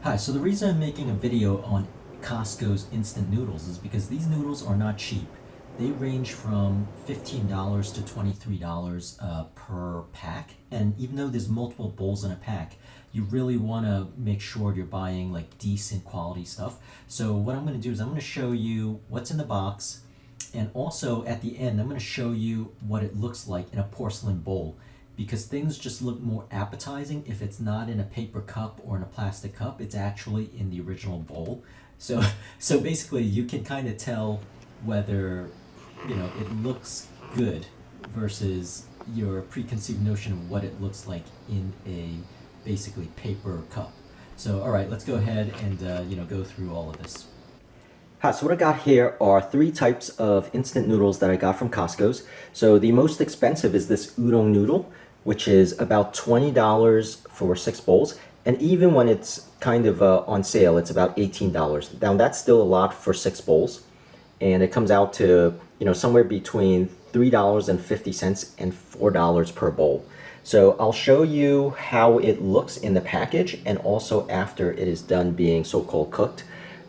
Hi, so the reason I'm making a video on Costco's instant noodles is because these noodles are not cheap. They range from $15 to $23 per pack, and even though there's multiple bowls in a pack, you really want to make sure you're buying like decent quality stuff. So what I'm going to do is I'm going to show you what's in the box, and also at the end I'm going to show you what it looks like in a porcelain bowl, because things just look more appetizing if it's not in a paper cup or in a plastic cup. It's actually in the original bowl. So so basically you can kind of tell whether it looks good versus your preconceived notion of what it looks like in a basically paper cup. So all right, let's go ahead and go through all of this. Hi, so what I got here are three types of instant noodles that I got from Costco's. So the most expensive is this udon noodle, which is about $20 for 6 bowls. And even when it's kind of on sale, it's about $18. Now that's still a lot for 6 bowls. And it comes out to, somewhere between $3.50 and $4 per bowl. So I'll show you how it looks in the package and also after it is done being so-called cooked.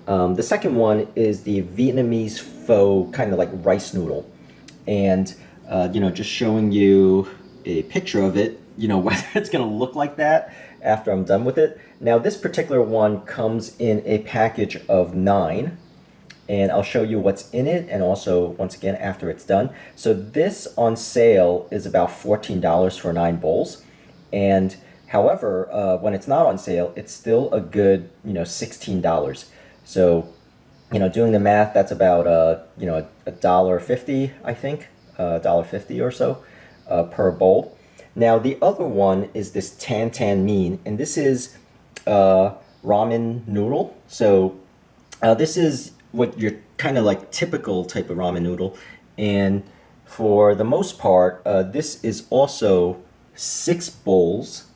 The second one is the Vietnamese pho, kind of like rice noodle. And, just showing you a picture of it, whether it's going to look like that after I'm done with it. Now, this particular one comes in a package of 9. And I'll show you what's in it and also, once again, after it's done. So this on sale is about $14 for 9 bowls. And however, when it's not on sale, it's still a good, $16. So, doing the math, that's about $1.50, I think, $1.50 or so per bowl. Now the other one is this TanTanMen, and this is ramen noodle. So this is what your kind of like typical type of ramen noodle, and for the most part, this is also 6 bowls,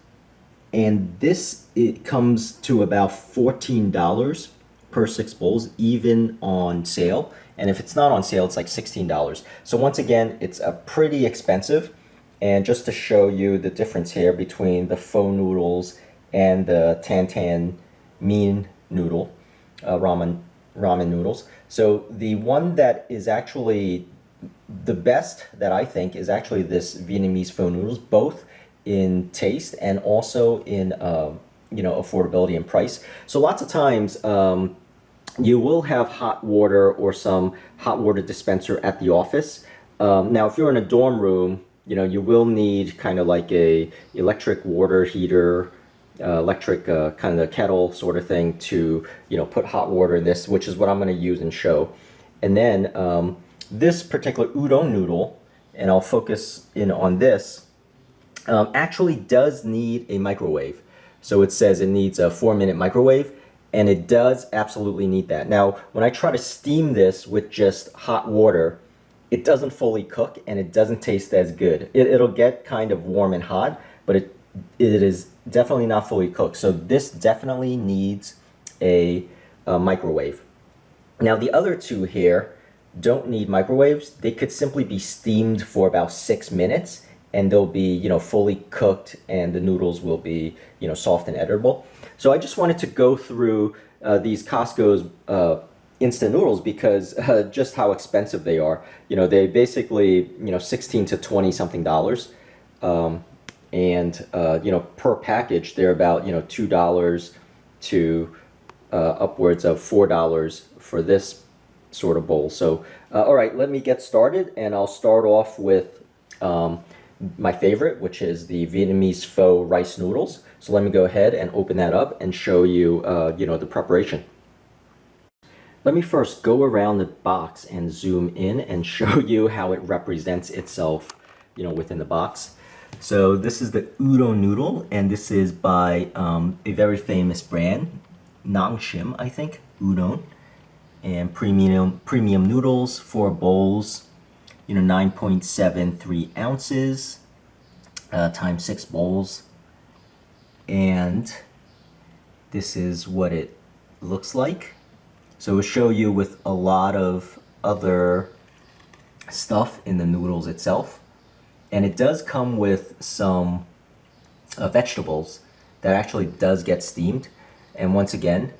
and it comes to about $14 per 6 bowls, even on sale. And if it's not on sale, it's like $16. So once again, it's a pretty expensive. And just to show you the difference here between the pho noodles and the TanTanMen noodle, ramen noodles. So the one that is actually the best that I think is actually this Vietnamese pho noodles, both in taste and also in affordability and price. So lots of times you will have hot water or some hot water dispenser at the office. Now, if you're in a dorm room, you will need kind of like a electric water heater, electric kind of kettle sort of thing to, put hot water in this, which is what I'm going to use and show. And then this particular udon noodle, and I'll focus in on this, actually does need a microwave. So it says it needs a 4-minute microwave, and it does absolutely need that. Now, when I try to steam this with just hot water, it doesn't fully cook and it doesn't taste as good. It'll get kind of warm and hot, but it is definitely not fully cooked. So this definitely needs a microwave. Now the other two here don't need microwaves. They could simply be steamed for about 6 minutes and they'll be, fully cooked, and the noodles will be, soft and edible. So I just wanted to go through these Costco's instant noodles because just how expensive they are. They basically, 16 to 20 something dollars. And per package, they're about, $2 to upwards of $4 for this sort of bowl. So, all right, let me get started, and I'll start off with my favorite, which is the Vietnamese pho rice noodles. So let me go ahead and open that up and show you, the preparation. Let me first go around the box and zoom in and show you how it represents itself, within the box. So this is the udon noodle, and this is by a very famous brand, Nongshim, I think, Udon. And premium noodles, 4 bowls, 9.73 ounces times 6 bowls. And this is what it looks like. So it'll show you with a lot of other stuff in the noodles itself. And it does come with some vegetables that actually does get steamed. And once again,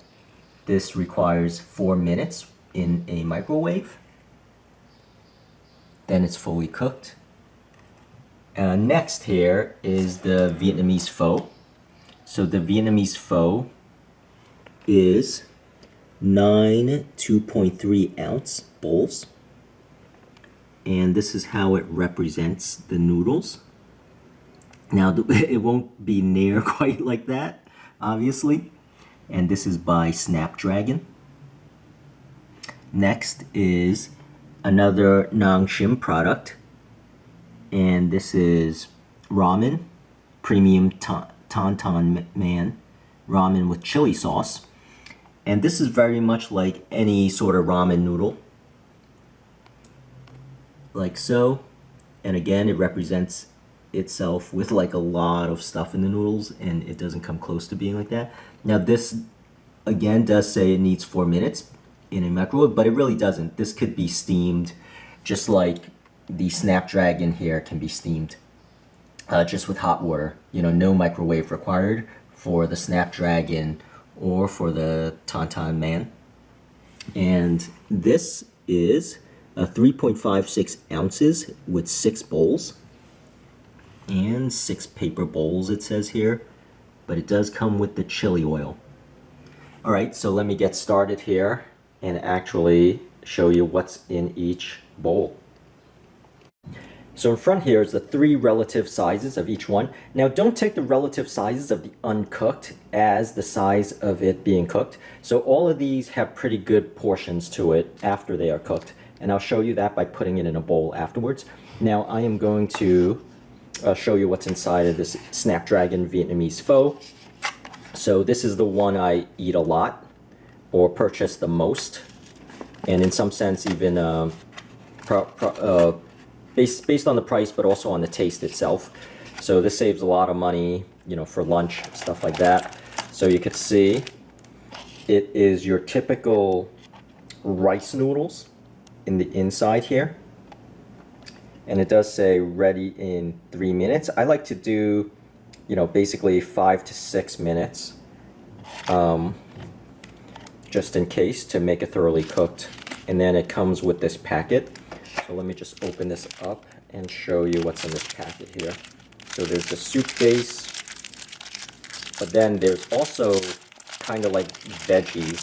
this requires 4 minutes in a microwave. Then it's fully cooked. Next here is the Vietnamese pho. So the Vietnamese pho is 9 2.3 ounce bowls. And this is how it represents the noodles. Now, it won't be near quite like that, obviously. And this is by SnapDragon. Next is another Nongshim product. And this is ramen, premium TanTanMen Ramen with chili sauce. And this is very much like any sort of ramen noodle. Like so. And again, it represents itself with like a lot of stuff in the noodles, and it doesn't come close to being like that. Now this again does say it needs 4 minutes in a microwave, but it really doesn't. This could be steamed just like the SnapDragon here can be steamed just with hot water. You know, no microwave required for the SnapDragon or for the TanTanMen. And this is 3.56 ounces with 6 bowls. And 6 paper bowls, it says here, but it does come with the chili oil. All right, so let me get started here and actually show you what's in each bowl. So in front here is the 3 relative sizes of each one. Now don't take the relative sizes of the uncooked as the size of it being cooked. So all of these have pretty good portions to it after they are cooked. And I'll show you that by putting it in a bowl afterwards. Now I am going to show you what's inside of this SnapDragon Vietnamese pho. So this is the one I eat a lot or purchase the most, and in some sense even based on the price, but also on the taste itself. So this saves a lot of money, you know, for lunch, stuff like that. So you could see it is your typical rice noodles in the inside here. And it does say ready in 3 minutes. I like to do, you know, basically 5 to 6 minutes, just in case, to make it thoroughly cooked. And then it comes with this packet. So let me just open this up and show you what's in this packet here. So there's the soup base, but then there's also kind of like veggies.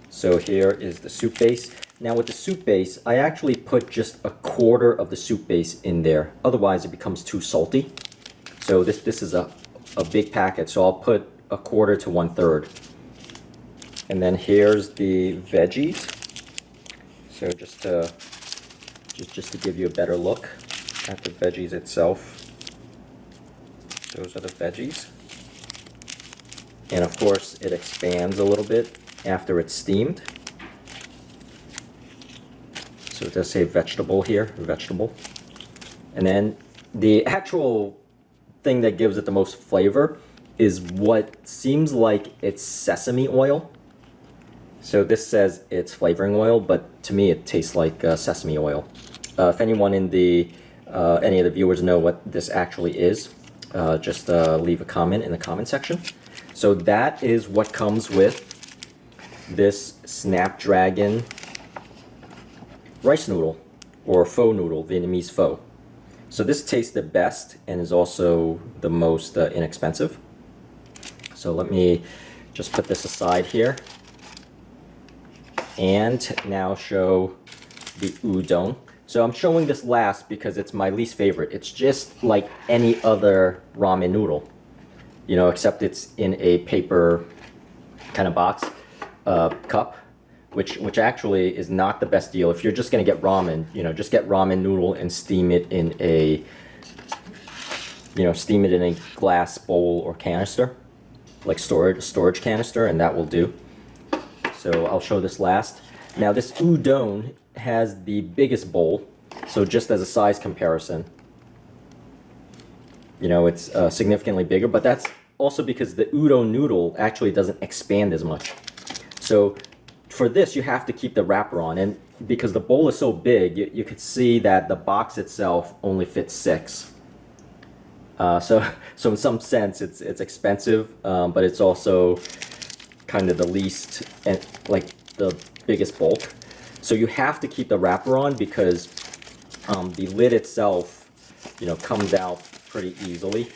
So here is the soup base. Now with the soup base, I actually put just a quarter of the soup base in there. Otherwise it becomes too salty. So this is a big packet, so I'll put a quarter to 1/3. And then here's the veggies. So just to give you a better look at the veggies itself. Those are the veggies. And of course it expands a little bit after it's steamed. So it does say vegetable here, vegetable. And then the actual thing that gives it the most flavor is what seems like it's sesame oil. So this says it's flavoring oil, but to me it tastes like sesame oil. If anyone in the any of the viewers know what this actually is, just leave a comment in the comment section. So that is what comes with this SnapDragon rice noodle or pho noodle, Vietnamese pho. So this tastes the best and is also the most inexpensive. So let me just put this aside here and now show the udon. So I'm showing this last because it's my least favorite. It's just like any other ramen noodle, you know, except it's in a paper kind of box, cup. Which actually is not the best deal. If you're just gonna get ramen, you know, just get ramen noodle and steam it in a, you know, steam it in a glass bowl or canister, like storage canister, and that will do. So I'll show this last. Now this udon has the biggest bowl, so just as a size comparison, you know, it's significantly bigger, but that's also because the udon noodle actually doesn't expand as much. So for this, you have to keep the wrapper on, and because the bowl is so big, you could see that the box itself only fits 6. So in some sense, it's expensive, but it's also kind of the least and like the biggest bulk. So you have to keep the wrapper on because the lid itself, comes out pretty easily.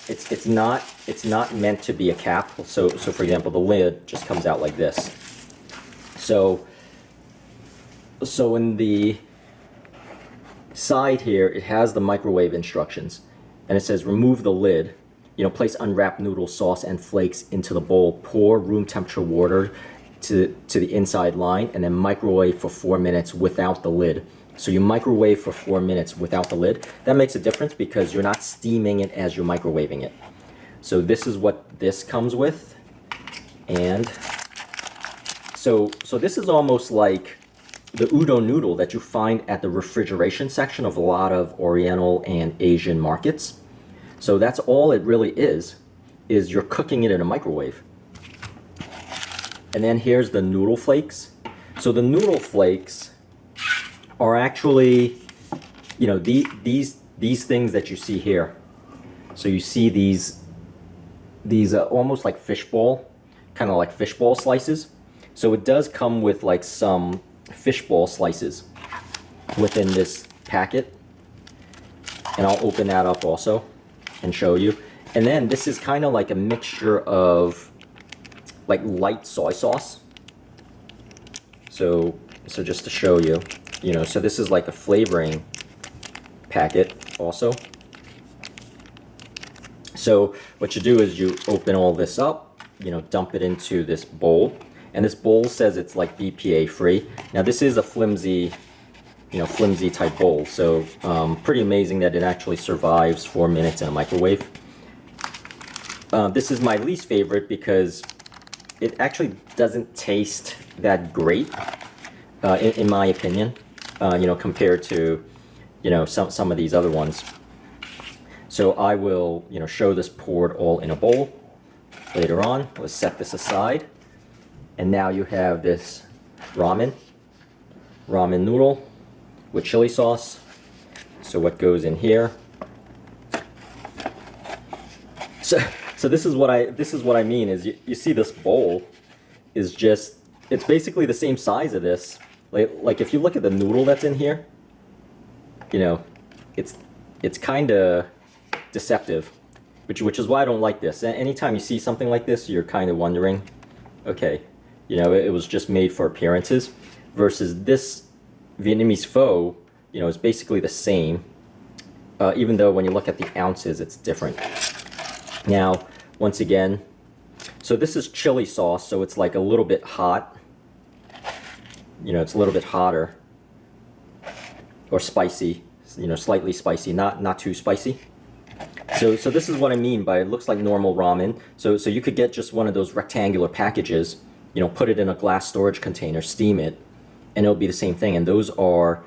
It's not meant to be a cap. So for example, the lid just comes out like this. So in the side here, it has the microwave instructions, and it says remove the lid. Place unwrapped noodle sauce and flakes into the bowl. Pour room temperature water to the inside line, and then microwave for 4 minutes without the lid. So you microwave for 4 minutes without the lid. That makes a difference because you're not steaming it as you're microwaving it. So this is what this comes with, and so this is almost like the udon noodle that you find at the refrigeration section of a lot of Oriental and Asian markets. So that's all it really is you're cooking it in a microwave. And then here's the noodle flakes. So the noodle flakes are actually, these things that you see here. So you see these almost like fishball, kind of like fishball slices. So it does come with like some fishball slices within this packet, and I'll open that up also and show you. And then this is kind of like a mixture of like light soy sauce. So just to show you, so this is like a flavoring packet also. So what you do is you open all this up, dump it into this bowl. And this bowl says it's like BPA free. Now this is a flimsy type bowl. So pretty amazing that it actually survives 4 minutes in a microwave. This is my least favorite because it actually doesn't taste that great, in my opinion, compared to, some of these other ones. So I will, show this poured all in a bowl later on. Let's set this aside. And now you have this ramen noodle with chili sauce. So what goes in here? So this is what I mean is you see this bowl is just, it's basically the same size of this. Like if you look at the noodle that's in here, it's kind of deceptive, which is why I don't like this. Anytime you see something like this, you're kind of wondering, okay, it was just made for appearances, versus this Vietnamese pho, is basically the same, even though when you look at the ounces, it's different. Now, once again, so this is chili sauce, so it's like a little bit hot. It's a little bit hotter, or spicy, slightly spicy, not too spicy. So this is what I mean by it looks like normal ramen. So you could get just one of those rectangular packages, put it in a glass storage container, steam it, and it'll be the same thing. And those are,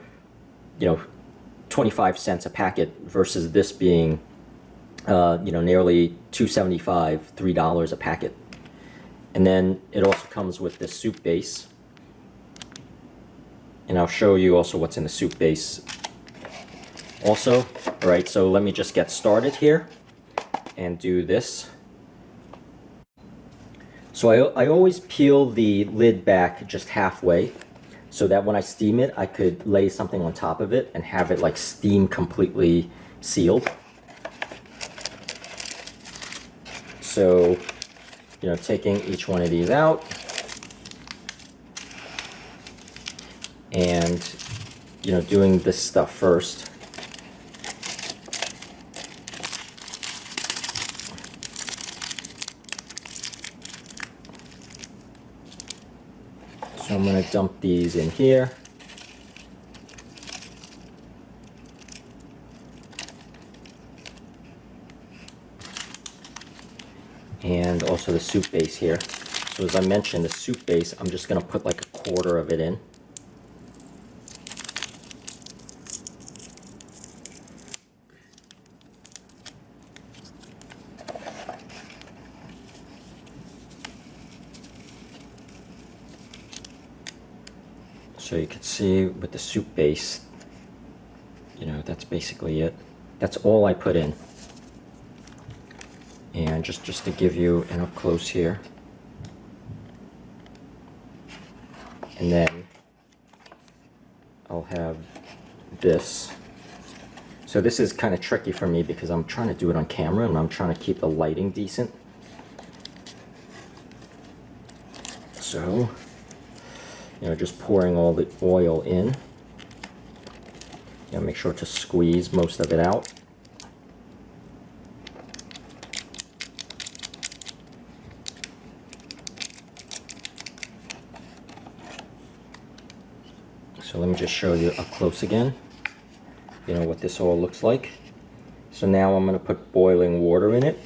25 cents a packet versus this being, nearly $2.75, $3 a packet. And then it also comes with this soup base. And I'll show you also what's in the soup base also. All right, so let me just get started here and do this. So I always peel the lid back just halfway so that when I steam it, I could lay something on top of it and have it like steam completely sealed. So, taking each one of these out and, doing this stuff first. So I'm going to dump these in here. And also the soup base here. So as I mentioned, the soup base, I'm just going to put like a quarter of it in. So you can see with the soup base, that's basically it. That's all I put in. And just to give you an up close here. And then I'll have this. So this is kind of tricky for me because I'm trying to do it on camera and I'm trying to keep the lighting decent. So, you know, just pouring all the oil in. You know, make sure to squeeze most of it out. So let me just show you up close again, you know, what this all looks like. So now I'm going to put boiling water in it.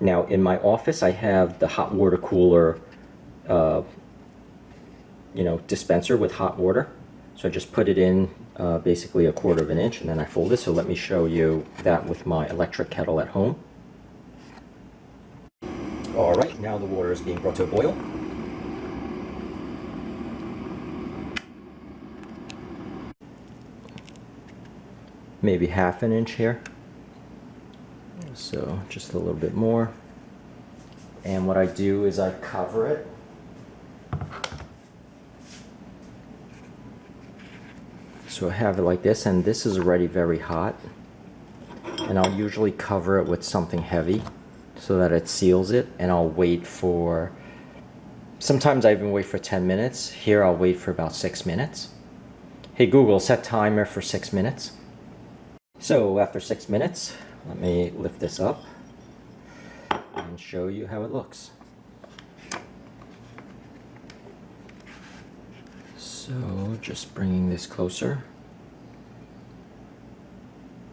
Now in my office I have the hot water cooler, you know, dispenser with hot water. So I just put it in basically 1/4 of an inch and then I fold it. So let me show you that with my electric kettle at home. All right, now the water is being brought to a boil. Maybe 1/2 inch here. So just a little bit more. And what I do is I cover it. So I have it like this, and this is already very hot. And I'll usually cover it with something heavy so that it seals it, and I'll wait for, sometimes I even wait for 10 minutes. Here I'll wait for about 6 minutes. Hey Google, set timer for 6 minutes. So after 6 minutes, let me lift this up and show you how it looks. So just bringing this closer.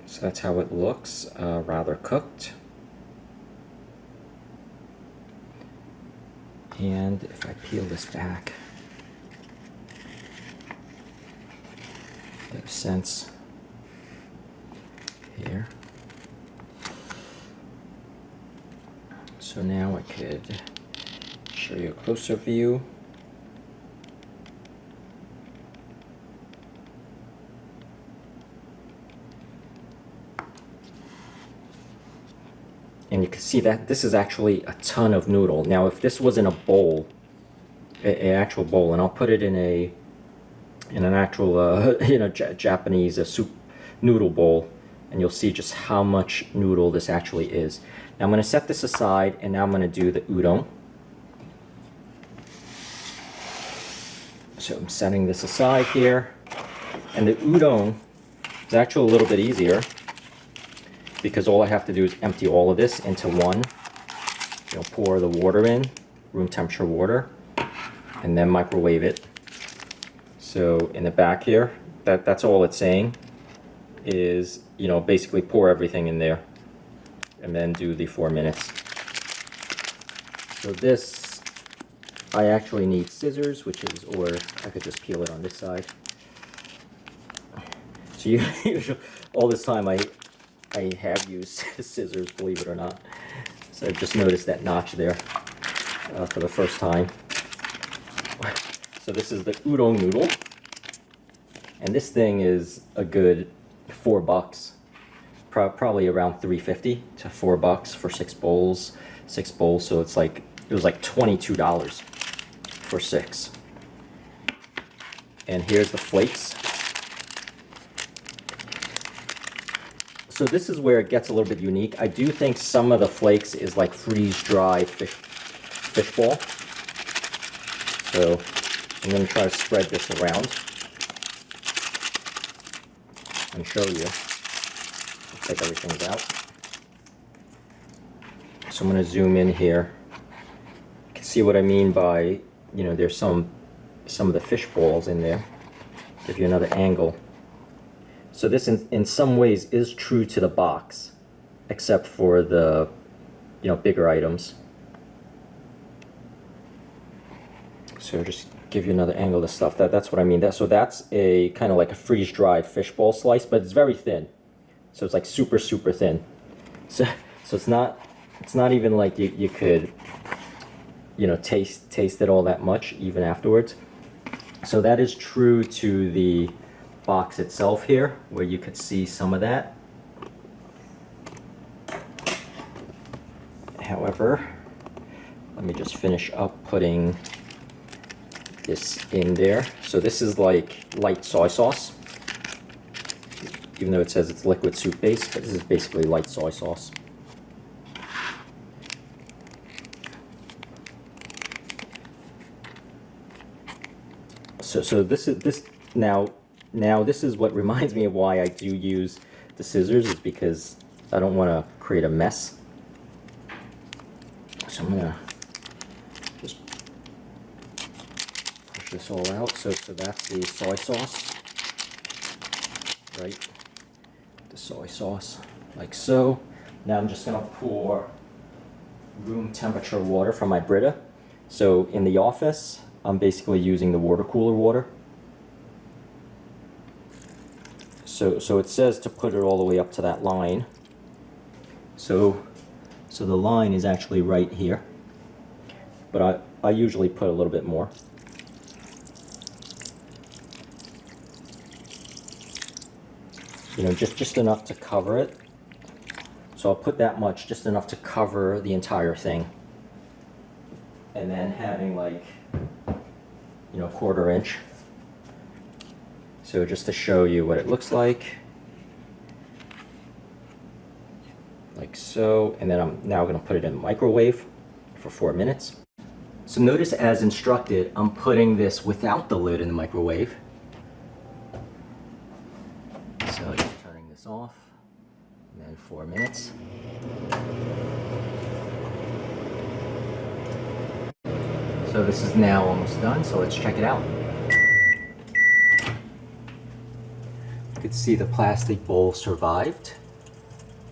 So that's how it looks, rather cooked. And if I peel this back, get a sense here. So now I could show you a closer view. And you can see that this is actually a ton of noodle. Now if this was in a bowl, an actual bowl, and I'll put it in an actual you know, Japanese soup noodle bowl, and you'll see just how much noodle this actually is. Now I'm going to set this aside, and now I'm going to do the udon. So I'm setting this aside here, and the udon is actually a little bit easier because all I have to do is empty all of this into one. You know, pour the water in, room temperature water, and then microwave it. So in the back here, that's all it's saying is, you know, basically pour everything in there and then do the 4 minutes. So this, I actually need scissors, which is, or I could just peel it on this side. So usually, all this time I have used scissors, believe it or not. So I just noticed that notch there for the first time. So this is the udon noodle, and this thing is a good $4, probably around $3.50 to $4 for 6 bowls. 6 bowls, so it's like, it was like $22 for 6. And here's the flakes. So this is where it gets a little bit unique. I do think some of the flakes is like freeze-dried fish ball. So I'm going to try to spread this around and show you. Take everything out. So I'm going to zoom in here. You can see what I mean by, you know, there's some of the fish balls in there. Give you another angle. So this in some ways is true to the box, except for the, you know, bigger items. So just give you another angle of the stuff. That's what I mean. So that's a kind of like a freeze-dried fishball slice, but it's very thin. So it's like super thin. So it's not even like you could, you know, taste it all that much even afterwards. So that is true to the box itself here, where you could see some of that. However, let me just finish up putting this in there. So this is like light soy sauce, even though it says it's liquid soup base, but this is basically light soy sauce. So this is now this is what reminds me of why I do use the scissors, is because I don't want to create a mess. So I'm gonna just push this all out. So that's the soy sauce, right? The soy sauce, like so. Now I'm just gonna pour room temperature water from my Brita. So in the office, I'm basically using the water cooler water. So it says to put it all the way up to that line. So the line is actually right here, but I usually put a little bit more. You know, just enough to cover it. So I'll put that much, just enough to cover the entire thing. And then having like, you know, 1/4 inch. So just to show you what it looks like so, and then I'm now going to put it in the microwave for 4 minutes. So notice, as instructed, I'm putting this without the lid in the microwave. So just turning this off, and then 4 minutes. So this is now almost done, so let's check it out. You can see the plastic bowl survived,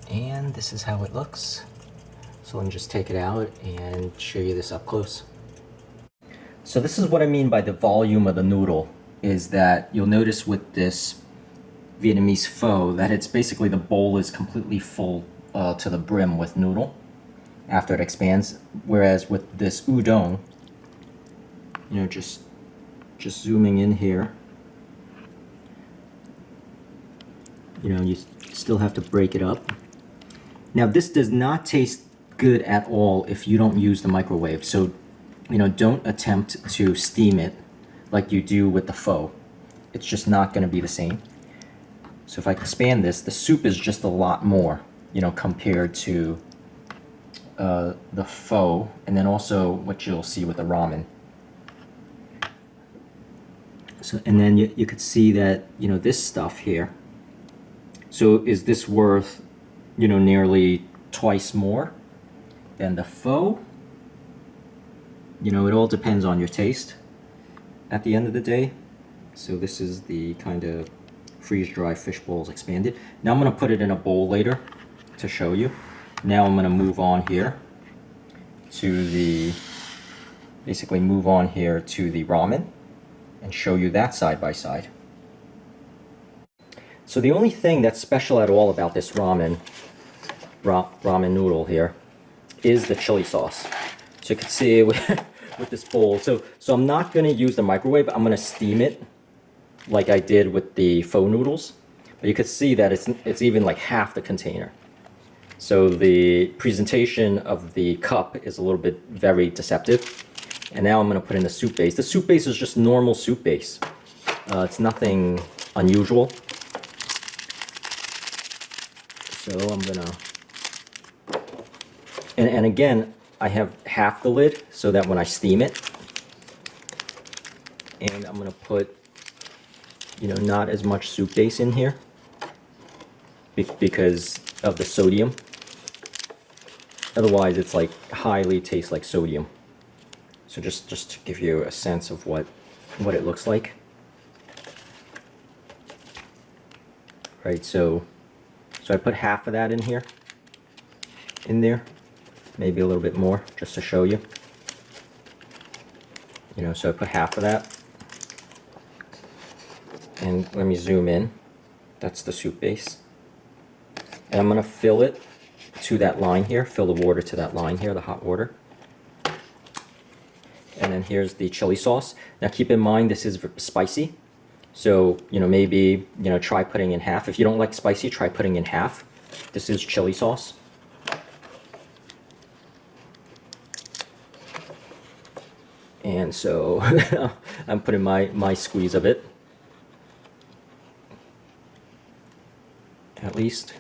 and this is how it looks. So let me just take it out and show you this up close. So this is what I mean by the volume of the noodle, is that you'll notice with this Vietnamese pho that it's basically the bowl is completely full to the brim with noodle after it expands, whereas with this udon, you know, just zooming in here, you know, you still have to break it up. Now this does not taste good at all if you don't use the microwave, so you know, don't attempt to steam it like you do with the pho. It's just not going to be the same. So if I expand this, the soup is just a lot more, you know, compared to the pho, and then also what you'll see with the ramen. So, and then you could see that, you know, this stuff here. So is this worth, you know, nearly twice more than the pho? You know, it all depends on your taste at the end of the day. So this is the kind of freeze-dry fish bowls expanded. Now I'm going to put it in a bowl later to show you. Now I'm going to move on here to the, basically move on here to the ramen and show you that side by side. So the only thing that's special at all about this ramen noodle here is the chili sauce. So you can see with this bowl. So I'm not going to use the microwave. I'm going to steam it like I did with the pho noodles. But you could see that it's even like half the container. So the presentation of the cup is a little bit very deceptive. And now I'm going to put in the soup base. The soup base is just normal soup base. It's nothing unusual. So I'm going to... And again, I have half the lid so that when I steam it, and I'm going to put, you know, not as much soup base in here because of the sodium. Otherwise, it's like highly tastes like sodium. So just to give you a sense of what it looks like. Right, so I put half of that in here, in there, maybe a little bit more, just to show you. You know, so I put half of that. And let me zoom in. That's the soup base. And I'm going to fill it to that line here, fill the water to that line here, the hot water. And then here's the chili sauce. Now keep in mind this is spicy. So, you know, maybe, you know, try putting in half. If you don't like spicy, try putting in half. This is chili sauce. And so I'm putting my squeeze of it, at least.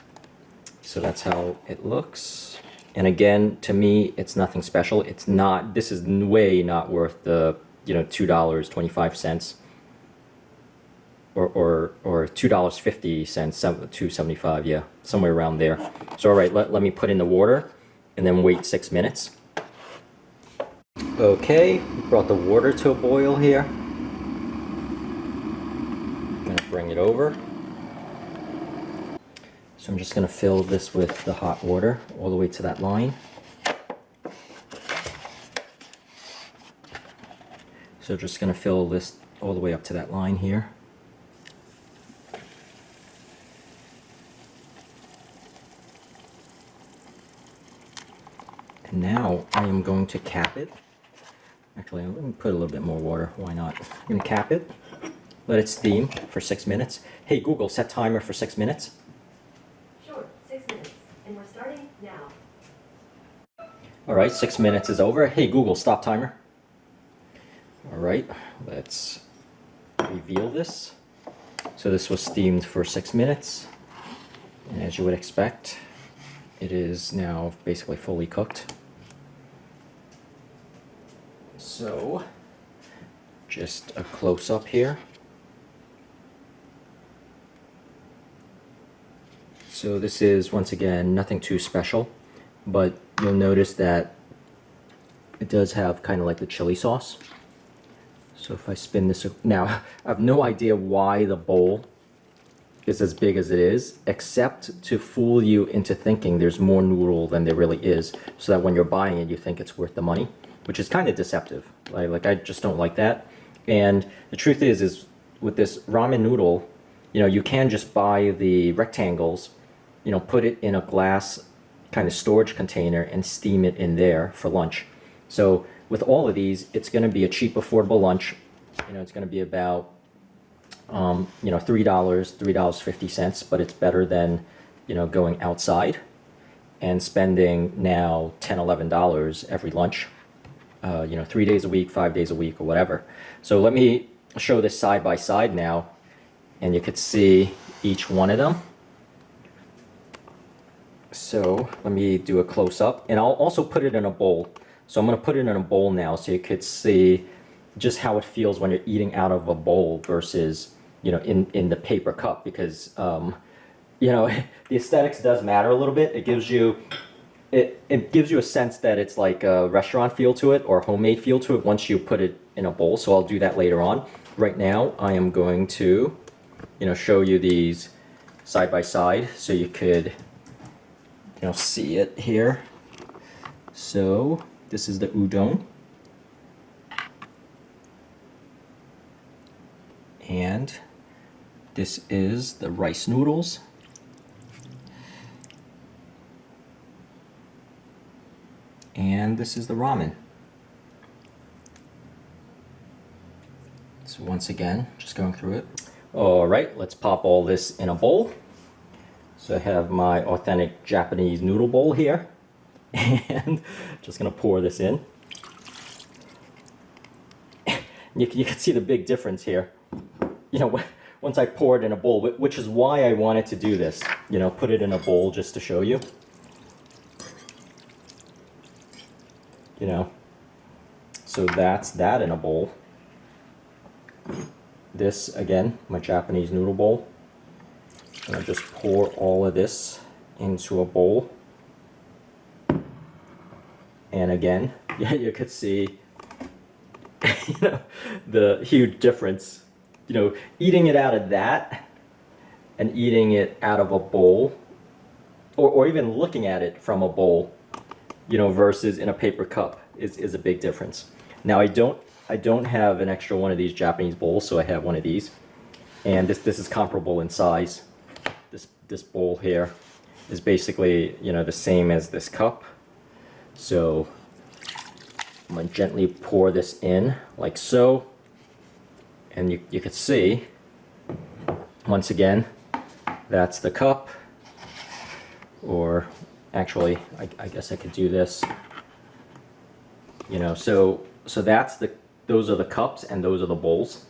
So that's how it looks. And again, to me, it's nothing special. It's not, this is way not worth the, you know, $2.25 or $2.50, $2.75, yeah, somewhere around there. So all right, let me put in the water and then wait 6 minutes. Okay, brought the water to a boil here. Gonna bring it over. So I'm just gonna fill this with the hot water all the way to that line. So just gonna fill this all the way up to that line here. And now I am going to cap it. Actually, let me put a little bit more water. Why not? I'm going to cap it. Let it steam for 6 minutes. Hey, Google, set timer for 6 minutes. Sure, 6 minutes. And we're starting now. All right, 6 minutes is over. Hey, Google, stop timer. All right, let's reveal this. So this was steamed for 6 minutes. And as you would expect, it is now basically fully cooked. So, just a close-up here. So this is, once again, nothing too special, but you'll notice that it does have kind of like the chili sauce. So if I spin this, now I have no idea why the bowl is as big as it is, except to fool you into thinking there's more noodle than there really is, so that when you're buying it, you think it's worth the money, which is kind of deceptive. Like I just don't like that. And the truth is with this ramen noodle, you know, you can just buy the rectangles, you know, put it in a glass kind of storage container and steam it in there for lunch. So with all of these, it's going to be a cheap, affordable lunch. You know, it's going to be about, you know, $3.50, but it's better than, you know, going outside and spending now $10, $11 every lunch. You know, 3 days a week, 5 days a week, or whatever. So let me show this side by side now, and you could see each one of them. So let me do a close-up, and I'll also put it in a bowl. So I'm going to put it in a bowl now so you could see just how it feels when you're eating out of a bowl versus, you know, in the paper cup, because, you know, the aesthetics does matter a little bit. It gives you a sense that it's like a restaurant feel to it or homemade feel to it once you put it in a bowl. So I'll do that later on. Right now, I am going to, you know, show you these side by side so you could, you know, see it here. So this is the udon. And this is the rice noodles. And this is the ramen. So once again, just going through it. All right, let's pop all this in a bowl. So I have my authentic Japanese noodle bowl here. And just gonna pour this in. You can see the big difference here. You know, once I pour it in a bowl, which is why I wanted to do this. You know, put it in a bowl just to show you. You know, so that's that in a bowl. This, again, my Japanese noodle bowl. And I just pour all of this into a bowl. And again, you could see, you know, the huge difference. You know, eating it out of that and eating it out of a bowl, or even looking at it from a bowl, you know, versus in a paper cup is a big difference. Now I don't have an extra one of these Japanese bowls, so I have one of these, and this is comparable in size. This bowl here is basically, you know, the same as this cup. So I'm gonna gently pour this in like so, and you can see, once again, that's the cup. Or actually, I guess I could do this. You know, so that's those are the cups and those are the bowls.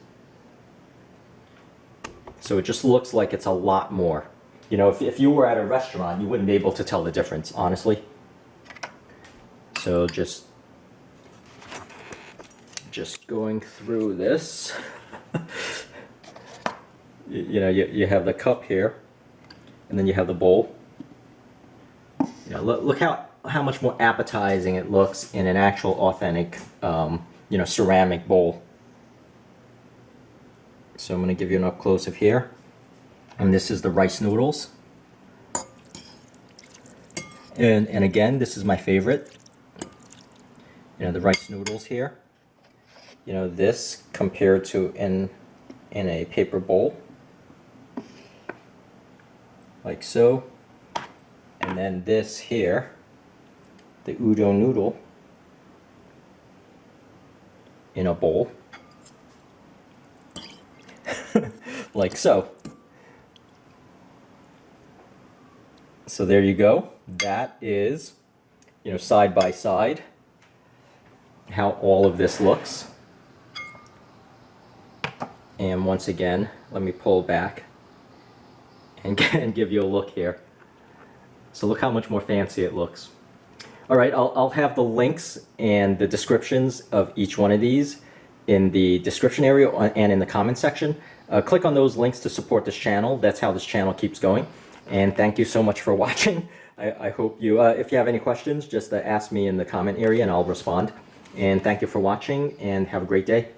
So it just looks like it's a lot more. You know, if you were at a restaurant, you wouldn't be able to tell the difference, honestly. So just going through this. You know, you have the cup here, and then you have the bowl. You know, look how much more appetizing it looks in an actual authentic, you know, ceramic bowl. So I'm going to give you an up close of here, and this is the rice noodles. And again, this is my favorite. You know, the rice noodles here. You know, this compared to in a paper bowl, like so. And then this here, the udon noodle in a bowl, like so. So there you go. That is, you know, side by side, how all of this looks. And once again, let me pull back and give you a look here. So look how much more fancy it looks. All right, I'll have the links and the descriptions of each one of these in the description area and in the comment section. Click on those links to support this channel. That's how this channel keeps going. And thank you so much for watching. I hope you, if you have any questions, just ask me in the comment area and I'll respond. And thank you for watching and have a great day.